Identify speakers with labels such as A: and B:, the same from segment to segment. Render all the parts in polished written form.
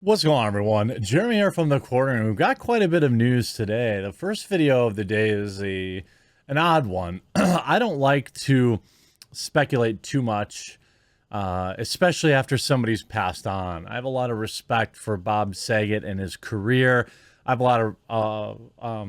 A: What's going on, everyone? Jeremy here from the corner, and we've got quite a bit of news today. The first video of the day is an odd one. I don't like to speculate too much, especially after somebody's passed on. I have a lot of respect for Bob Saget and his career. I have a lot of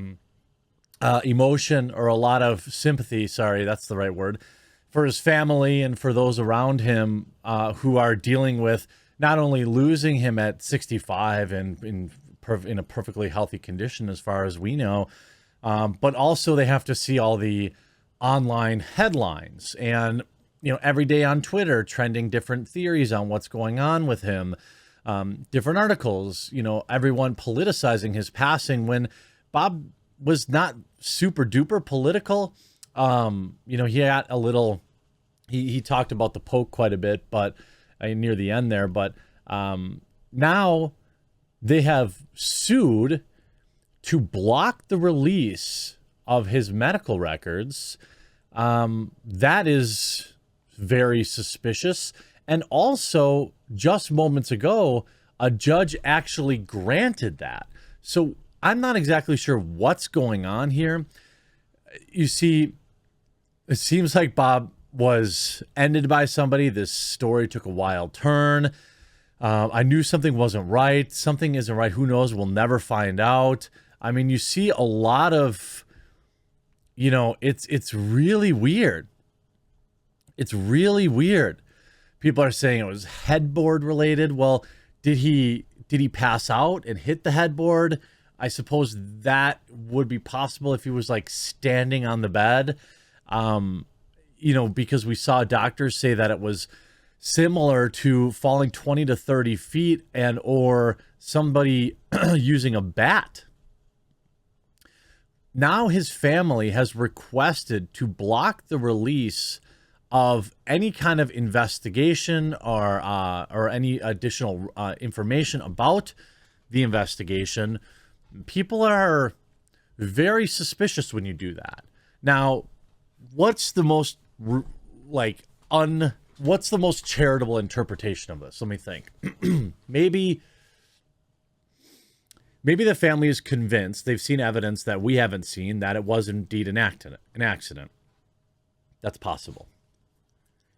A: emotion, or a lot of sympathy, sorry, that's the right word, for his family and for those around him who are dealing with not only losing him at 65 and in a perfectly healthy condition as far as we know, but also they have to see all the online headlines and, every day on Twitter trending different theories on what's going on with him, different articles, everyone politicizing his passing when Bob was not super duper political. He had a little, he talked about the Poke quite a bit, but near the end there, but now they have sued to block the release of his medical records. That is very suspicious. And also, just moments ago, a judge actually granted that. So I'm not exactly sure what's going on here. You see, it seems like Bob was ended by somebody. This story took a wild turn. I knew something wasn't right. Something isn't right. Who knows? We'll never find out. I mean, you see a lot of, it's really weird. It's really weird. People are saying it was headboard related. Well, did he pass out and hit the headboard? I suppose that would be possible if he was like standing on the bed. Because we saw doctors say that it was similar to falling 20 to 30 feet and or somebody using a bat. Now his family has requested to block the release of any kind of investigation or any additional information about the investigation. People are very suspicious when you do that. Now, what's the most what's the most charitable interpretation of this? Let me think. maybe the family is convinced, they've seen evidence that we haven't seen, that it was indeed an accident. That's possible.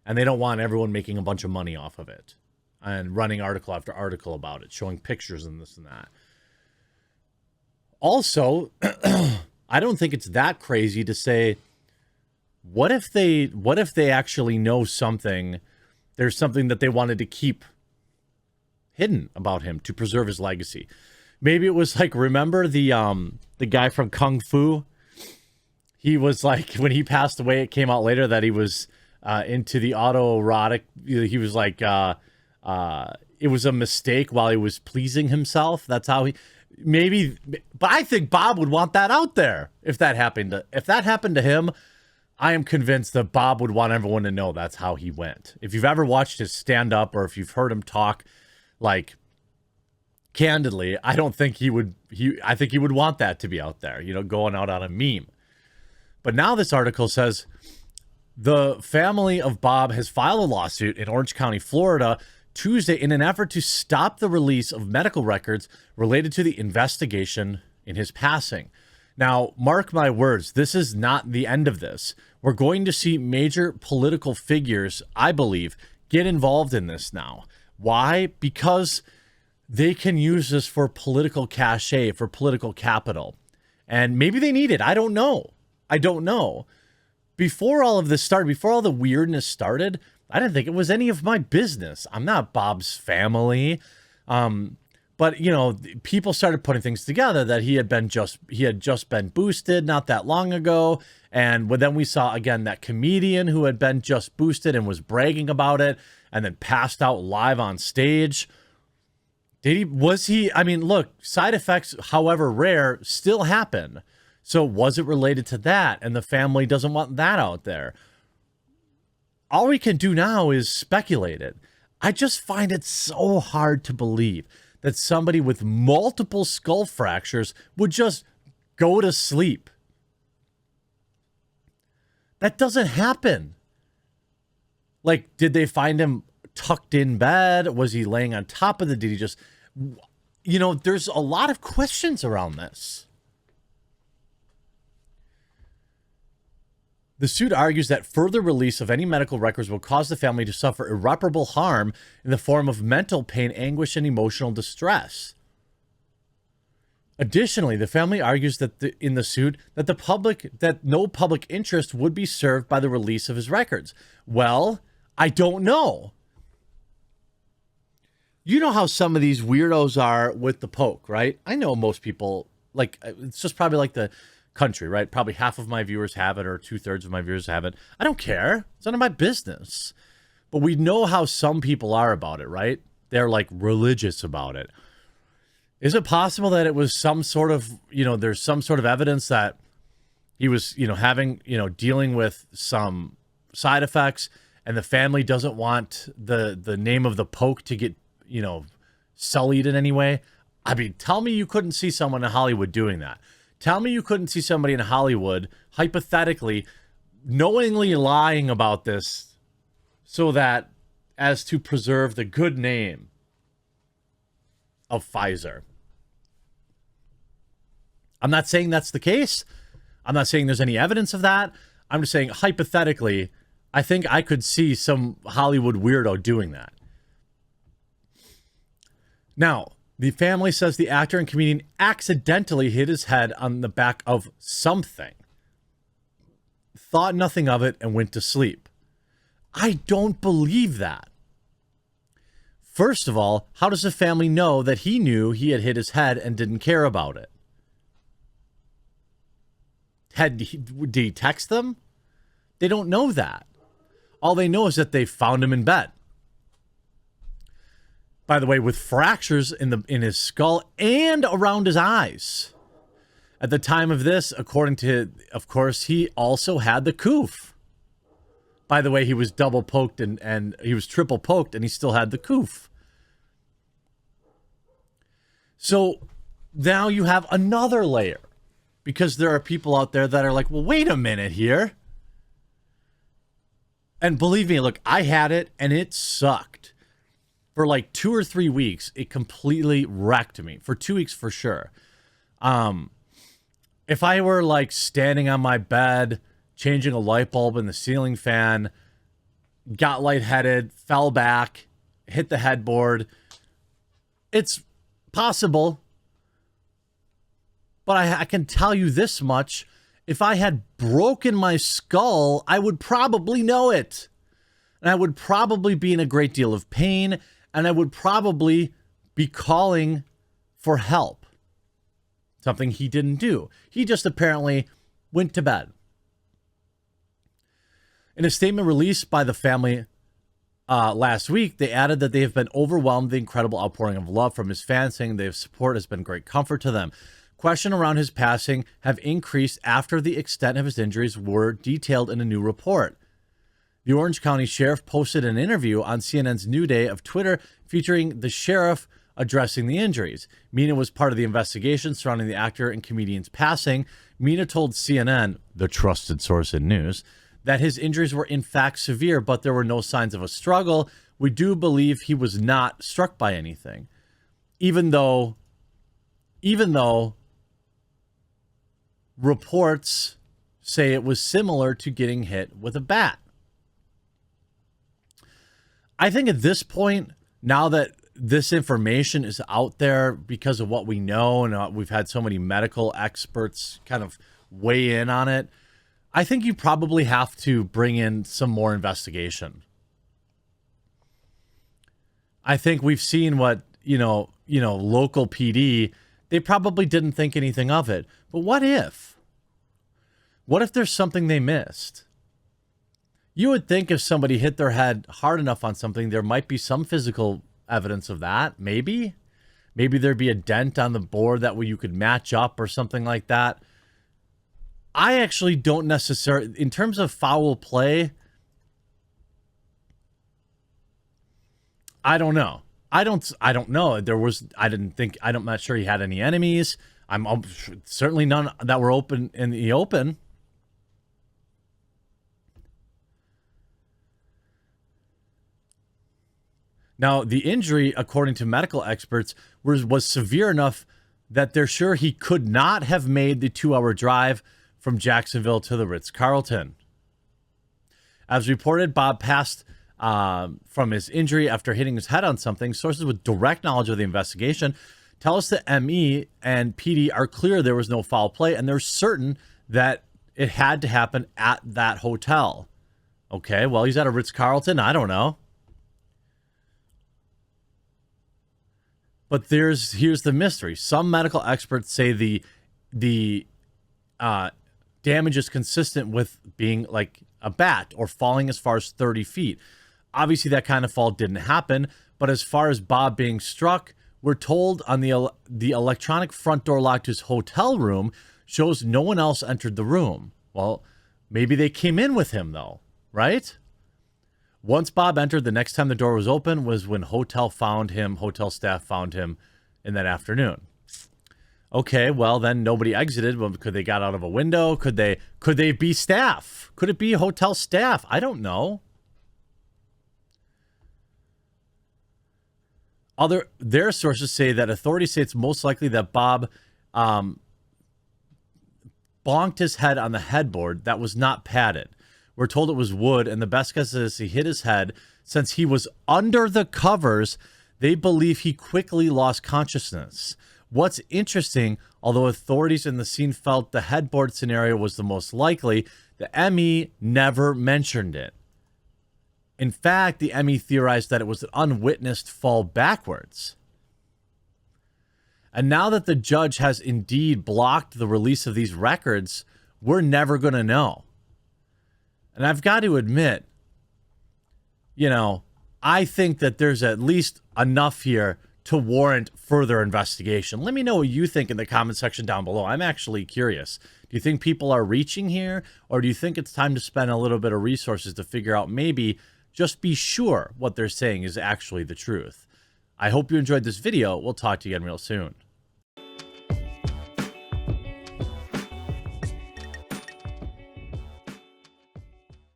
A: And they don't want everyone making a bunch of money off of it and running article after article about it, showing pictures and this and that. Also, I don't think it's that crazy to say, what if they actually know something? There's something that they wanted to keep hidden about him to preserve his legacy. Maybe it was like, remember the guy from Kung Fu? He was like, when he passed away, it came out later that he was into the autoerotic. He was like, it was a mistake while he was pleasing himself. That's how he. Maybe, but I think Bob would want that out there if that happened to him. I am convinced that Bob would want everyone to know that's how he went. If you've ever watched his stand-up or if you've heard him talk, like, candidly, I think he would want that to be out there, going out on a meme. But now this article says the family of Bob has filed a lawsuit in Orange County, Florida, Tuesday in an effort to stop the release of medical records related to the investigation in his passing. Now, mark my words, this is not the end of this. We're going to see major political figures, I believe, get involved in this now. Why? Because they can use this for political cachet, for political capital. And maybe they need it. I don't know. Before all of this started, before all the weirdness started, I didn't think it was any of my business. I'm not Bob's family. But, people started putting things together that he had just been boosted not that long ago. And then we saw, again, that comedian who had been just boosted and was bragging about it and then passed out live on stage. Look, side effects, however rare, still happen. So was it related to that? And the family doesn't want that out there. All we can do now is speculate it. I just find it so hard to believe that somebody with multiple skull fractures would just go to sleep. That doesn't happen. Like, did they find him tucked in bed? Was he laying on top of did he just You know, there's a lot of questions around this. The suit argues that further release of any medical records will cause the family to suffer irreparable harm in the form of mental pain, anguish, and emotional distress. Additionally, the family argues that in the suit that no public interest would be served by the release of his records. Well, I don't know. You know how some of these weirdos are with the poke, right? I know most people, like, it's just probably like the country, right? Probably half of my viewers have it, or 2/3 of my viewers have it. I don't care. It's none of my business. But we know how some people are about it, right? They're like religious about it. Is it possible that it was some sort of, there's some sort of evidence that he was, having, dealing with some side effects, and the family doesn't want the name of the poke to get, sullied in any way? I mean, tell me you couldn't see someone in Hollywood doing that. Tell me you couldn't see somebody in Hollywood, hypothetically, knowingly lying about this so that as to preserve the good name of Pfizer. I'm not saying that's the case. I'm not saying there's any evidence of that. I'm just saying, hypothetically, I think I could see some Hollywood weirdo doing that. Now, the family says the actor and comedian accidentally hit his head on the back of something, thought nothing of it, and went to sleep. I don't believe that. First of all, how does the family know that he knew he had hit his head and didn't care about it? Did he text them? They don't know that. All they know is that they found him in bed. By the way, with fractures in his skull and around his eyes. At the time of this, according to, of course, he also had the coof. By the way, he was double poked and he was triple poked, and he still had the coof. So now you have another layer, because there are people out there that are like, well, wait a minute here. And believe me, look, I had it and it sucked. For like 2 or 3 weeks, it completely wrecked me. For 2 weeks, for sure. If I were like standing on my bed, changing a light bulb in the ceiling fan, got lightheaded, fell back, hit the headboard, it's possible. But I can tell you this much. If I had broken my skull, I would probably know it. And I would probably be in a great deal of pain. And I would probably be calling for help. Something he didn't do. He just apparently went to bed. In a statement released by the family last week, they added that they have been overwhelmed with the incredible outpouring of love from his fans, saying their support has been great comfort to them. Questions around his passing have increased after the extent of his injuries were detailed in a new report. The Orange County Sheriff posted an interview on CNN's New Day of Twitter featuring the sheriff addressing the injuries. Mina was part of the investigation surrounding the actor and comedian's passing. Mina told CNN, the trusted source in news, that his injuries were in fact severe, but there were no signs of a struggle. We do believe he was not struck by anything, even though reports say it was similar to getting hit with a bat. I think at this point, now that this information is out there because of what we know, and we've had so many medical experts kind of weigh in on it, I think you probably have to bring in some more investigation. I think we've seen what, local PD, they probably didn't think anything of it. But what if? What if there's something they missed? You would think if somebody hit their head hard enough on something, there might be some physical evidence of that. Maybe there'd be a dent on the board that way you could match up or something like that. I actually don't necessarily, in terms of foul play, I don't know. I don't know. I'm not sure he had any enemies. I'm certainly none that were open in the open. Now, the injury, according to medical experts, was severe enough that they're sure he could not have made the 2-hour drive from Jacksonville to the Ritz-Carlton. As reported, Bob passed from his injury after hitting his head on something. Sources with direct knowledge of the investigation tell us that ME and PD are clear there was no foul play, and they're certain that it had to happen at that hotel. Okay, well, he's at a Ritz-Carlton. I don't know. But here's the mystery. Some medical experts say the damage is consistent with being like a bat or falling as far as 30 feet. Obviously, that kind of fall didn't happen. But as far as Bob being struck, we're told on the electronic front door lock to his hotel room shows no one else entered the room. Well, maybe they came in with him, though, right? Once Bob entered, the next time the door was open was when hotel staff found him in that afternoon. Okay, well, then nobody exited. Well, could they got out of a window? Could they be staff? Could it be hotel staff? I don't know. Their sources say that authorities say it's most likely that Bob bonked his head on the headboard that was not padded. We're told it was wood, and the best guess is he hit his head. Since he was under the covers, they believe he quickly lost consciousness. What's interesting, although authorities in the scene felt the headboard scenario was the most likely, the ME never mentioned it. In fact, the ME theorized that it was an unwitnessed fall backwards. And now that the judge has indeed blocked the release of these records, we're never going to know. And I've got to admit, I think that there's at least enough here to warrant further investigation. Let me know what you think in the comment section down below. I'm actually curious. Do you think people are reaching here? Or do you think it's time to spend a little bit of resources to figure out, maybe just be sure what they're saying is actually the truth? I hope you enjoyed this video. We'll talk to you again real soon.